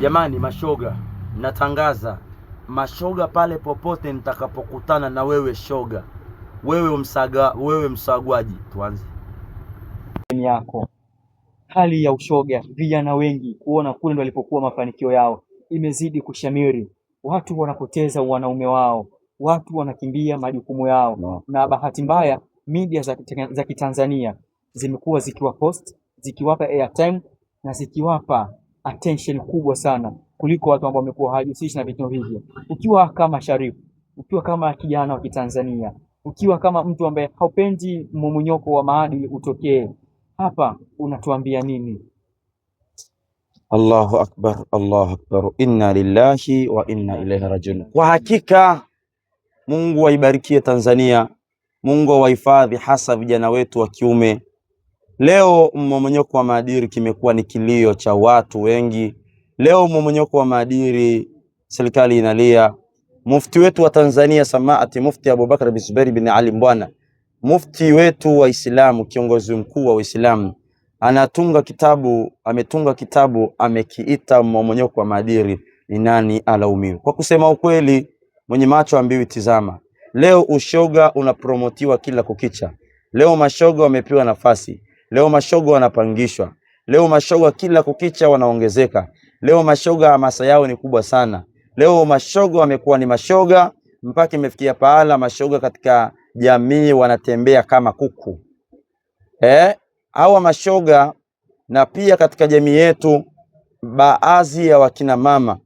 Jamani mashoga, natangaza mashoga pale popote nitakapokutana na wewe shoga, wewe msagwaji, tuanze yako. Hali ya ushoga, vijana wengi kuona kule ndo walipokuwa mafanikio yao imezidi kushamiri. Watu wanapoteza wanaume wao, watu wanakimbia majukumu yao Na bahati mbaya media za Kitanzania zimekuwa zikiwa post, zikiwapa airtime na zikiwapa attention kubwa sana kuliko watu ambao wamekuwa hawajihusishi na vitu hivyo. Ukiwa kama Sharif, ukiwa kama kijana wa Kitanzania, ukiwa kama mtu ambaye haupendi mmomonyoko wa maadili utokee, hapa unatuambia nini? Allahu akbar, Allahu akbar, inna lillahi wa inna ilaihi rajiun. Kwa hakika Mungu waibarikie Tanzania, Mungu wahifadhi hasa vijana wetu wa kiume. Leo mmomonyoko wa maadili kimekuwa ni kilio cha watu wengi. Leo mmomonyoko wa maadili serikali inalia. Mufti wetu wa Tanzania Samaati Mufti Abubakar bin Zubair bin Ali Mbwana, mufti wetu wa Islamu, kiongozi mkuu wa Uislamu, ametunga kitabu amekiita mmomonyoko wa maadili ni nani alaumiwe. Kwa kusema ukweli, mwenye macho ambiwi tizama. Leo ushoga unapromotiwa kila kukicha. Leo mashoga wamepewa nafasi. Leo mashoga wanapangishwa. Leo mashoga kila kukicha wanaongezeka. Leo mashoga hamasa yao ni kubwa sana. Leo mashoga wamekuwa ni mashoga mpaka imefikia pahala mashoga katika jamii wanatembea kama kuku. Hawa mashoga, na pia katika jamii yetu baadhi ya wakina mama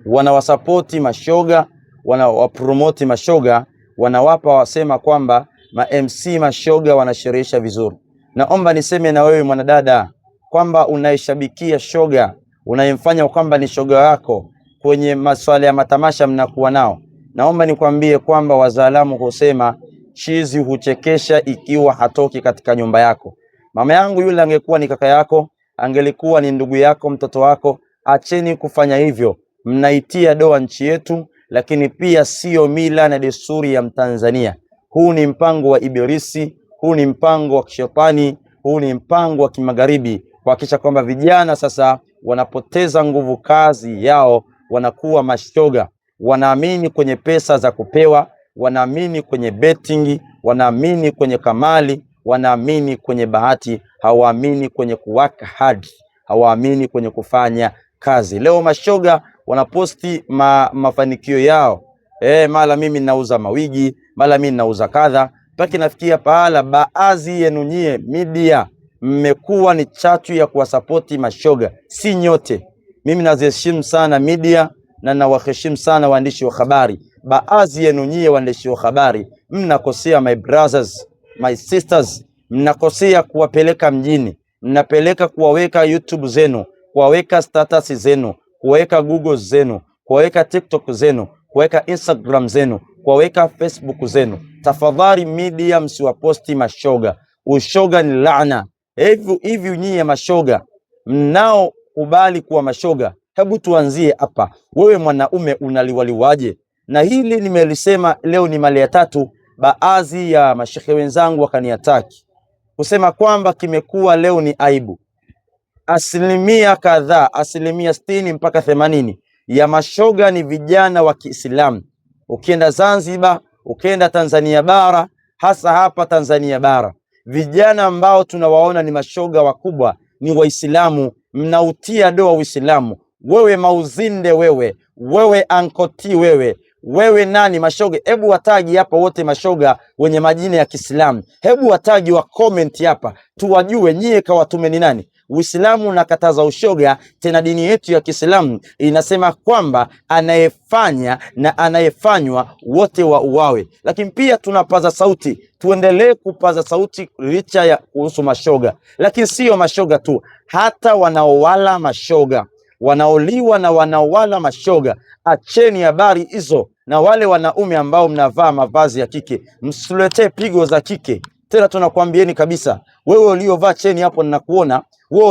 wanawasapoti mashoga, wanawapromoti mashoga, wanawapa wasema kwamba ma MC mashoga wanasherehesha vizuri. Naomba niseme na wewe mwanadada kwamba unaishabikia shoga, unayemfanya kwamba ni shoga wako kwenye maswala ya matamasha mnakuwa nao. Naomba nikwambie kwamba wazalamu husema chizi huchekesha ikiwa hatoki katika nyumba yako. Mama yangu yule angekuwa ni kaka yako, angelikuwa ni ndugu yako, mtoto wako. Acheni kufanya hivyo. Mnaitia doa nchi yetu, lakini pia sio mila na desturi ya Mtanzania. Huu ni mpango wa Ibilisi, huu ni mpango wa kishetani, huu ni mpango wa kimagharibi kuhakikisha kwamba vijana sasa wanapoteza nguvu kazi yao, wanakuwa mashoga. Wanaamini kwenye pesa za kupewa, wanaamini kwenye betting, wanaamini kwenye kamali, wanaamini kwenye bahati, hawaamini kwenye kuwaka hard, hawaamini kwenye kufanya kazi. Leo mashoga wanaposti mafanikio yao. Mala mimi ninauza mawigi, mala mimi ninauza kadha. Mpaka nafikia pahala baadhi yenu nyie media mmekuwa ni chatu ya kuwasapoti mashoga. Si nyote. Mimi naziheshimu sana media na nawaheshimu sana waandishi wa habari. Baadhi yenu nyie waandishi wa habari mnakosea, my brothers, my sisters, mnakosea kuwapeleka mjini, mnapeleka kuwaweka YouTube zenu, kuwaweka status zenu, kuwaweka Google zenu, kuwaweka TikTok zenu, kuwaweka Instagram zenu, kuwaweka Facebook zenu. Tafadhali media msiwaposti mashoga. Ushoga ni laana. Hivi nyie mashoga mnao kubali kuwa mashoga, hebu tuanzie hapa. Wewe mwanaume unaliwaliwaje? Na hili nimelisema leo ni mara ya tatu. Baadhi ya mashehe wenzangu wakaniataki kusema kwamba kimekuwa leo ni aibu. Asilimia kadhaa, asilimia 60 mpaka 80 ya mashoga ni vijana wa Kiislamu. Ukienda Zanzibar, ukienda Tanzania bara, hasa hapa Tanzania bara, vijana ambao tunawaona ni mashoga wakubwa ni Waislamu. Mnautia doa Uislamu. Wewe mauzinde, wewe ankoti, wewe nani mashoga? Hebu wataji hapa wote mashoga wenye majina ya Kiislamu. Hebu wataji wa comment hapa tuwajue nyie kawatume ni nani. Uislamu unakataza ushoga, tena dini yetu ya Kiislamu inasema kwamba anayefanya na anayefanywa wote wauawe. Lakini pia tunapaza sauti, tuendelee kupaza sauti licha ya kuhusu mashoga. Lakini sio mashoga tu, hata wanaowala mashoga, wanaoliwa na wanaowala mashoga. Acheni habari hizo. Na wale wanaume ambao mnavaa mavazi ya kike, msiletee pigo za kike. Tena tunakwambieni kabisa, wewe uliovaa cheni hapo ninakuona, wewe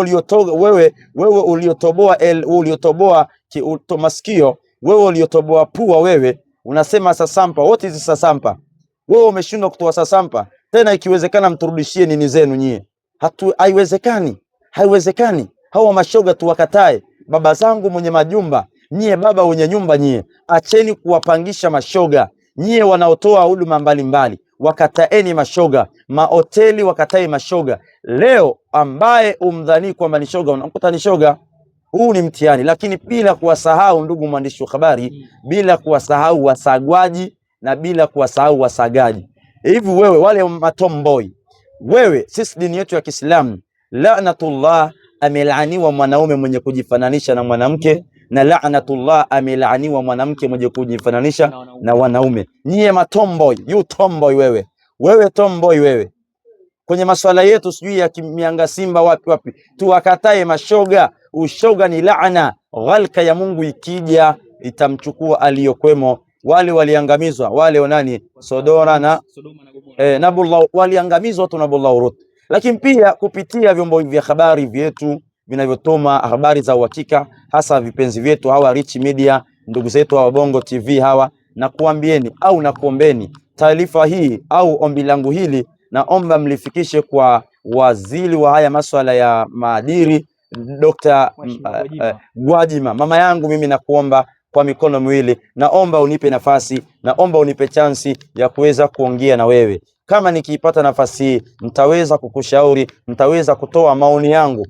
uliotoboa masikio, wewe uliotoboa pua, wewe unasema sasampa. What is sasampa? Wewe umeshindwa kutoa sasampa. Tena ikiwezekana mturudishie nini zenu nyie. Haiwezekani. Hawa mashoga tuwakatae. baba zangu mwenye majumba, nyie baba wenye nyumba, nyie acheni kuwapangisha mashoga. Nyie wanaotoa huduma mbalimbali, wakataeni mashoga. Mahoteli wakatae mashoga. Leo ambaye umdhani kwamba ni shoga, unakuta ni shoga. Huu ni mtihani, lakini bila kuwasahau, ndugu mwandishi wa habari, bila kuwasahau wasagwaji na bila kuwasahau wasagaji. Hivi wewe, wale matomboy, wewe, sisi dini yetu ya Kiislamu, la'natullah, amelaaniwa mwanaume mwenye kujifananisha na mwanamke, na la'natullah, amelaaniwa mwanamke mwenye kujifananisha na wanaume. Nyie matomboy, you tomboy, wewe tomboy, wewe kwenye masuala yetu sijui ya mianga Simba wapi tuwakatae mashoga. Ushoga ni laana, ghalka ya Mungu ikija itamchukua aliyokwemo. Wale waliangamizwa, wale wanani, Sodoma na Nabullah, waliangamizwa watu Nabullah Urut. Lakini pia kupitia vyombo vya habari vyetu vinavyotoma habari za uhakika, hasa vipenzi vyetu hawa Rich Media, ndugu zetu wa Bongo TV hawa, na kuambieni au nakuombeni taarifa hii au ombi langu hili, naomba mlifikishe kwa waziri wa haya masuala ya maadili, Dr. Gwajima. Mama yangu, mimi nakuomba kwa mikono miwili, naomba unipe nafasi, naomba unipe chansi ya kuweza kuongea na wewe. Kama nikiipata nafasi hii, nitaweza kukushauri, nitaweza kutoa maoni yangu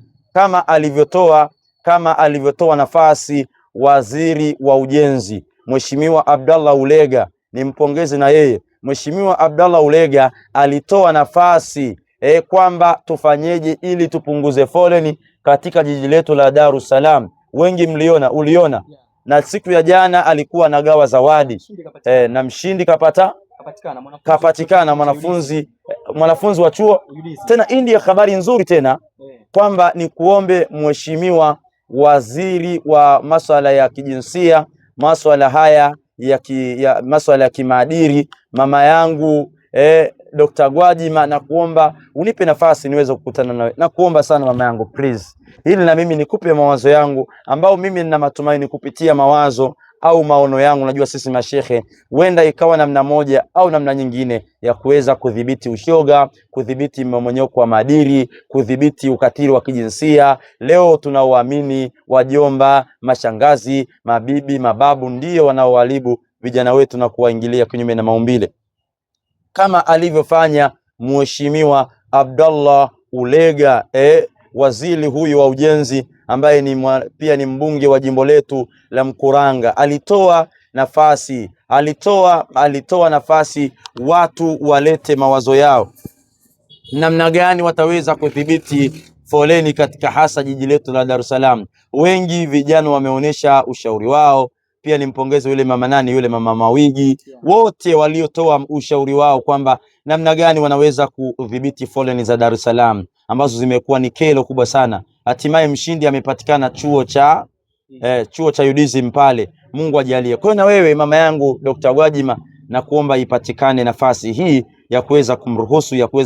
kama alivyotoa nafasi waziri wa ujenzi Mheshimiwa Abdallah Ulega. Nimpongeze na yeye. Mheshimiwa Abdallah Ulega alitoa nafasi kwamba tufanyeje ili tupunguze foleni katika jiji letu la Dar es Salaam. Wengi uliona, na siku ya jana alikuwa anagawa zawadi na mshindi kapatikana mwanafunzi wa chuo. Tena hii ndio habari nzuri tena, kwamba ni kuombe Mheshimiwa waziri wa masuala ya kijinsia, masuala haya ya masuala ya kimaadili, mama yangu Dr. Gwajima, na kuomba unipe nafasi niweze kukutana nawe. Na kuomba sana mama yangu, please, ili na mimi nikupe mawazo yangu, ambao mimi nina matumaini kupitia mawazo au maono yangu, najua sisi mashehe huenda ikawa namna moja au namna nyingine ya kuweza kudhibiti ushoga, kudhibiti mmomonyoko wa maadili, kudhibiti ukatili wa kijinsia. Leo tunaoamini wajomba, mashangazi, mabibi, mababu ndio wanaoharibu vijana wetu na kuwaingilia kinyume na maumbile, kama alivyofanya Mheshimiwa Abdallah Ulega, waziri huyu wa ujenzi, ambaye pia ni mbunge wa jimbo letu la Mkuranga. Alitoa nafasi watu walete mawazo yao, namna gani wataweza kudhibiti foleni katika hasa jiji letu la Dar es Salaam. Wengi vijana wameonesha ushauri wao. Pia nimpongeze yule mama Mawigi, wote waliotoa ushauri wao kwamba namna gani wanaweza kudhibiti foleni za Dar es Salaam ambazo zimekuwa ni kero kubwa sana. Hatimaye mshindi amepatikana chuo cha UDSM pale. Mungu ajalie. Kwa na wewe mama yangu Dr. Gwajima, na kuomba ipatikane nafasi hii ya kuweza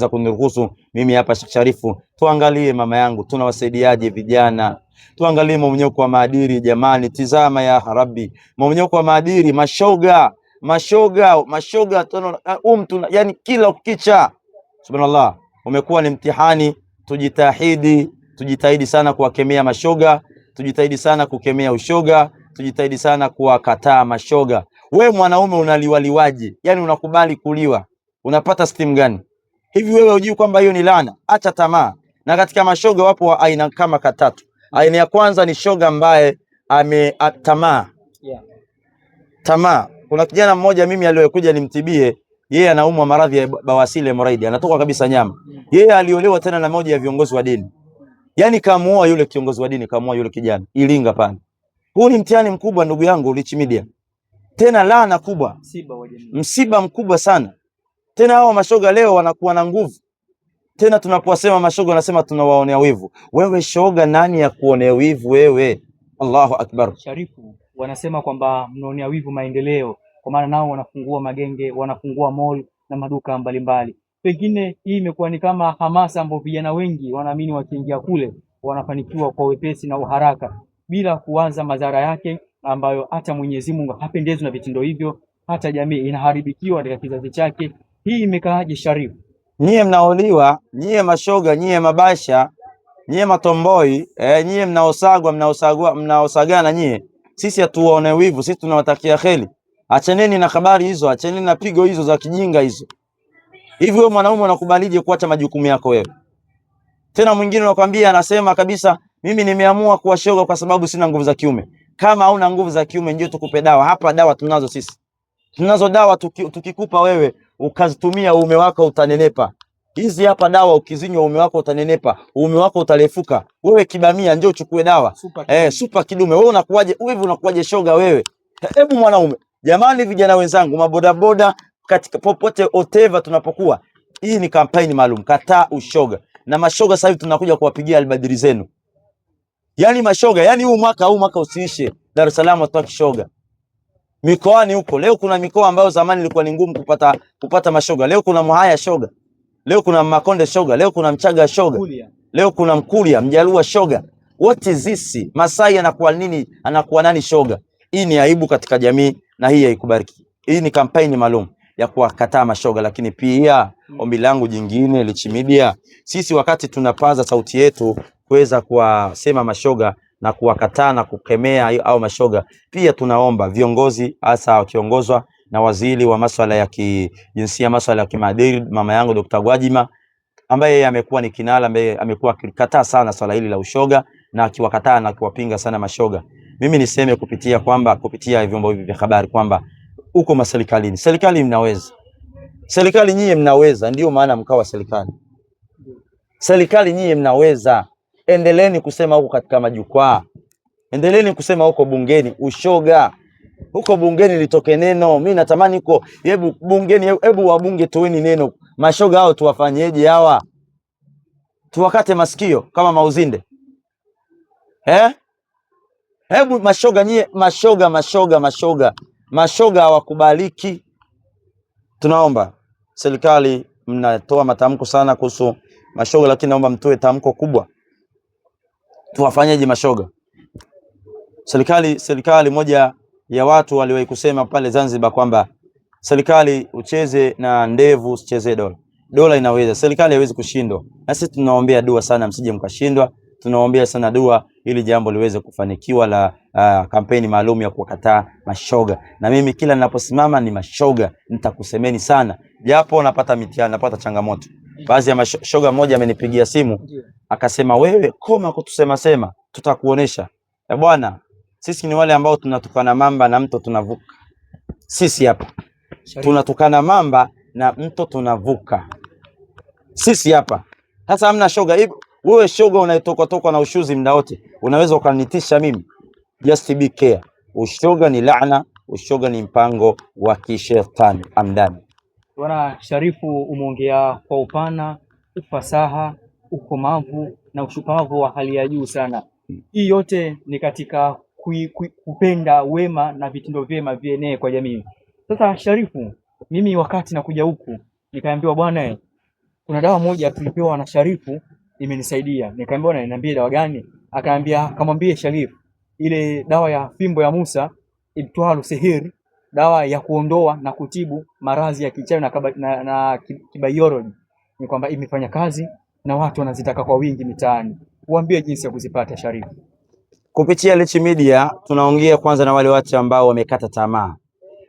kuniruhusu mimi hapa Sheikh Sharifu. Tuangalie mama yangu, tunawasaidiaje vijana? Tuangalie mmomonyoko wa maadili jamani. Tizama ya Rabbi, mmomonyoko wa maadili, mashoga yani kila ukicha, subhanallah, umekuwa ni mtihani. Tujitahidi sana kuwakemea mashoga, tujitahidi sana kukemea ushoga, tujitahidi sana kuwakataa mashoga. We mwanaume unaliwaliwaje? Yani unakubali kuliwa, unapata steam gani? Hivi wewe hujui kwamba hiyo ni laana? Acha tamaa. Na katika mashoga wapo wa aina kama katatu. Aina ya kwanza ni shoga ambaye tamaa. Kuna kijana mmoja mimi aliyokuja nimtibie, yeye anaumwa maradhi ya bawasile hemorrhoid, anatoka kabisa nyama. Yeye aliolewa tena na moja ya viongozi wa dini. Yani kamuoa yule kiongozi wa dini, kamuoa yule kijana Ilinga pale. Huu ni mtihani mkubwa ndugu yangu Rich Media. Tena laana kubwa, msiba mkubwa sana. Tena hao mashoga leo wanakuwa na nguvu. Tena tunapowasema mashoga wanasema tunawaonea wivu. Wewe shoga, nani ya kuonea wivu wewe? Allahu Akbar. Sharifu, wanasema kwamba mnaonea wivu maendeleo, kwa maana nao wanafungua magenge, wanafungua mall na maduka mbalimbali. Pengine hii imekuwa ni kama hamasa ambapo vijana wengi wanaamini wakiingia kule wanafanikiwa kwa wepesi na uharaka, bila kuanza madhara yake ambayo hata Mwenyezi Mungu hapendezwi na vitendo hivyo, hata jamii inaharibikiwa katika kizazi chake. Hii imekaaje Sharifu? Nyie mnaoliwa, nyie mashoga, nyie mabasha, Nyie matomboi, nyie mnaosagana nyie. Sisi hatuone wivu, sisi tunawatakia kheri. Achaneni na habari hizo, achaneni na pigo hizo za kijinga hizo. Hivi wewe mwanaume unakubalije kuacha majukumu yako wewe? Tena mwingine anakuambia, anasema kabisa, mimi nimeamua kuwa shoga kwa sababu sina nguvu za kiume. Kama hauna nguvu za kiume njoo tukupe dawa. Hapa dawa tunazo sisi. Tunazo dawa, tukikupa wewe ukazitumia uume wako utanenepa. Hizi hapa dawa ukizinywa uume wako utanenepa, uume wako utalefuka. Wewe kibamia njoo uchukue dawa. Super kidume. Wewe unakuaje? Wewe unakuaje shoga wewe? Hebu mwanaume. Jamani vijana wenzangu, mabodaboda katika popote oteva tunapokuwa. Hii ni kampeni maalum, kataa ushoga. Na mashoga sasa hivi tunakuja kuwapigia albadiri zenu. Yaani mashoga, yaani huu mwaka usiishe Dar es Salaam watu shoga. Mikoani huko, leo kuna mikoa ambayo zamani ilikuwa ni ngumu kupata mashoga. Leo kuna Mhaya shoga. Leo kuna Makonde shoga, leo kuna Mchaga shoga. Leo kuna Mkuria, Mjaluo shoga. What is this? Masai anakuwa nini? Anakuwa nani shoga? Hii ni aibu katika jamii na hii haikubariki. Hii ni kampeni maalum ya kuwakataa mashoga, lakini pia ombi langu jingine Lichi Media, sisi wakati tunapaza sauti yetu kuweza kuwasema mashoga na kuwakataa na kukemea au mashoga, pia tunaomba viongozi hasa wakiongozwa na waziri wa masuala ya kijinsia, masuala ya kimaadili, mama yangu Dr. Gwajima, ambaye amekuwa ni kinala, ambaye amekuwa akikataa sana swala hili la ushoga na akiwakataa na kuwapinga sana mashoga. Mimi niseme kupitia vyombo hivi vya habari kwamba uko maserikalini, serikali mnaweza, serikali nyie mnaweza, ndio maana mkawa serikali. Serikali nyie mnaweza, endeleeni kusema huko katika majukwaa, endeleeni kusema huko bungeni ushoga. Huko bungeni litoke neno. Mimi natamani huko, hebu bungeni, hebu wabunge toeni neno. Mashoga hao tuwafanyeje hawa? Tuwakate masikio kama mauzinde? Hebu mashoga nyie, mashoga hawakubaliki. Tunaomba serikali, mnatoa matamko sana kuhusu mashoga, lakini naomba mtoe tamko kubwa. Tuwafanyeje mashoga? Serikali moja ya watu waliwahi kusema pale Zanzibar kwamba serikali ucheze na ndevu usicheze dola. Dola inaweza, serikali haiwezi kushindwa. Na sisi tunaombea dua sana msije mkashindwa. Tunaombea sana dua ili jambo liweze kufanikiwa la kampeni maalum ya kuwakataa mashoga. Na mimi kila ninaposimama ni mashoga, nitakusemeni sana. Japo napata mitihani, napata changamoto. Baadhi ya mashoga mmoja amenipigia simu akasema, wewe koma kutusema, tutakuonesha. Bwana, sisi ni wale ambao tunatukana mamba na mto tunavuka. Sisi hapa tunatukana mamba na mto tunavuka. Sisi hapa. Sasa hamna shoga hivi. Wewe shoga unaitoka na ushuzi muda wote, unaweza ukanitisha mimi? Just be care. Ushoga ni laana, ushoga ni mpango wa kishetani amdani. Bwana Sharifu, umeongea kwa upana, ufasaha, ukomavu na ushupavu wa hali ya juu sana. Hii yote ni katika kupenda wema na vitendo vyema vienee kwa jamii. Sasa Sharifu, mimi wakati nakuja huku nikaambiwa, bwana, kuna dawa moja tulipewa na Sharifu imenisaidia. Nikaambiwa, na niambie dawa gani? Akaambia kamwambie Sharifu ile dawa ya fimbo ya Musa itwalu sihir, dawa ya kuondoa na kutibu maradhi ya kichawi na kibiology, ni kwamba imefanya kazi na watu wanazitaka kwa wingi mitaani. Uambie jinsi ya kuzipata Sharifu. Kupitia Lichi Media tunaongea kwanza na wale watu ambao wamekata tamaa.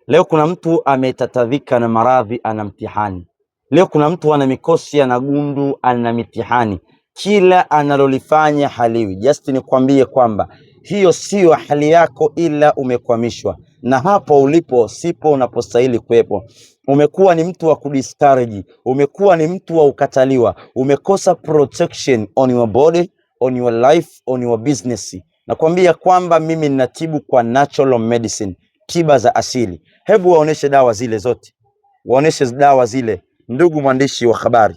Leo kuna mtu ametatadhika na maradhi, ana mtihani. Leo kuna mtu ana mikosi, ana gundu, ana mitihani. Kila analolifanya haliwi. Just nikwambie kwamba hiyo sio hali yako, ila umekwamishwa. Na hapo ulipo sipo unapostahili kuwepo. Umekuwa ni mtu wa kudiscourage, umekuwa ni mtu wa ukataliwa, umekosa protection on your body, on your life, on your business. Nakwambia kwamba mimi ninatibu kwa natural medicine, tiba za asili. Hebu waoneshe dawa zile zote. Waoneshe dawa zile, ndugu mwandishi wa habari.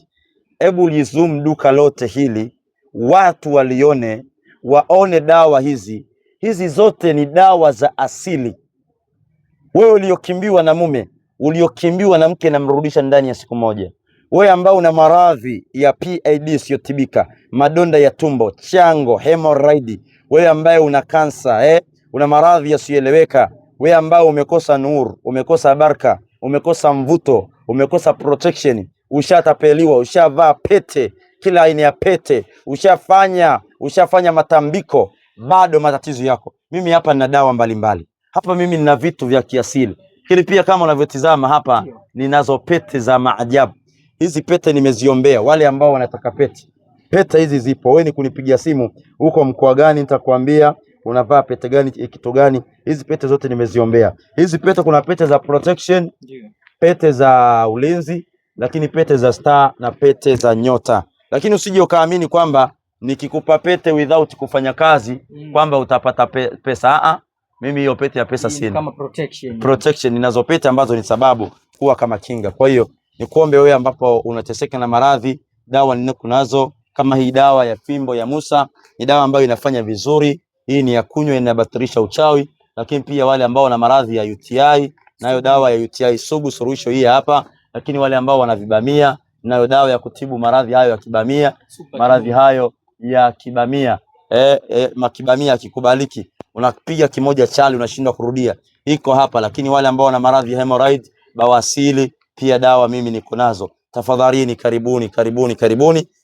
Hebu lizoom duka lote hili, watu walione, waone dawa hizi. Hizi zote ni dawa za asili. Wewe uliokimbiwa na mume, uliokimbiwa na mke na mrudisha ndani ya siku moja. Wewe ambao una maradhi ya PID isiyotibika, madonda ya tumbo, chango, hemorrhoid, wewe ambaye una kansa, una maradhi yasiyoeleweka, wewe ambao umekosa nuru, umekosa baraka, umekosa mvuto, umekosa protection, ushatapeliwa, ushavaa pete, kila aina ya pete, ushafanya matambiko, bado matatizo yako. Mimi hapa nina dawa mbalimbali. Hapa mimi nina vitu vya kiasili. Lakini pia kama unavyotizama hapa ninazo pete za maajabu. Hizi pete nimeziombea wale ambao wanataka pete. Pete hizi zipo. Wewe ni kunipigia simu uko mkoa gani, nitakwambia unavaa pete gani, kitu gani. Hizi pete zote nimeziombea. Hizi pete kuna pete za protection, pete za ulinzi, lakini pete za star na pete za nyota. Lakini usije ukaamini kwamba nikikupa pete without kufanya kazi kwamba utapata pesa. Mimi hiyo pete ya pesa sina. Kama Protection ninazo pete ambazo ni sababu kuwa kama kinga. Kwa hiyo nikuombe wewe ambapo unateseka na maradhi, dawa ninazo kama hii dawa ya fimbo ya Musa, ni dawa ambayo inafanya vizuri. Hii ni ya kunywa, inabatilisha uchawi. Lakini pia wale ambao wana maradhi ya UTI, nayo dawa ya UTI sugu, suluhisho hii hapa. Lakini wale ambao wana vibamia, nayo dawa ya kutibu maradhi hayo ya kibamia. Maradhi hayo ya kibamia, makibamia kikubaliki, unapiga kimoja chali unashindwa kurudia, iko hapa. Lakini wale ambao wana maradhi ya hemorrhoid, bawasili, pia dawa mimi niko nazo. Tafadhalini, karibuni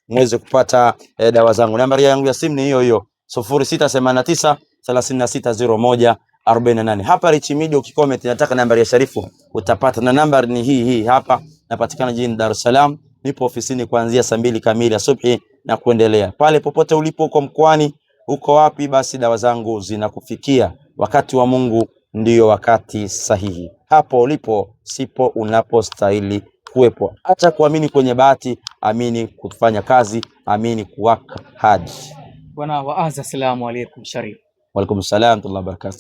muweze kupata dawa zangu. Nambari yangu ya simu ni hiyo 0689 360148. Hapa Rich Media ukicomment nataka nambari ya Sharifu utapata, na nambari ni hii hapa. Napatikana jijini Dar es Salaam, nipo ofisini kuanzia saa 2 kamili asubuhi na kuendelea. Pale popote ulipo, uko mkoani, uko wapi, basi dawa zangu zinakufikia. Wakati wa Mungu ndio wakati sahihi. Hapo ulipo sipo unapostahili kuwepo. Acha kuamini kwenye bahati, amini kufanya kazi, amini kuwaka hadi. Bwana Waaza, assalamu alaykum Sharif. Wa alaykum salaam wa rahmatullahi wa barakatuh.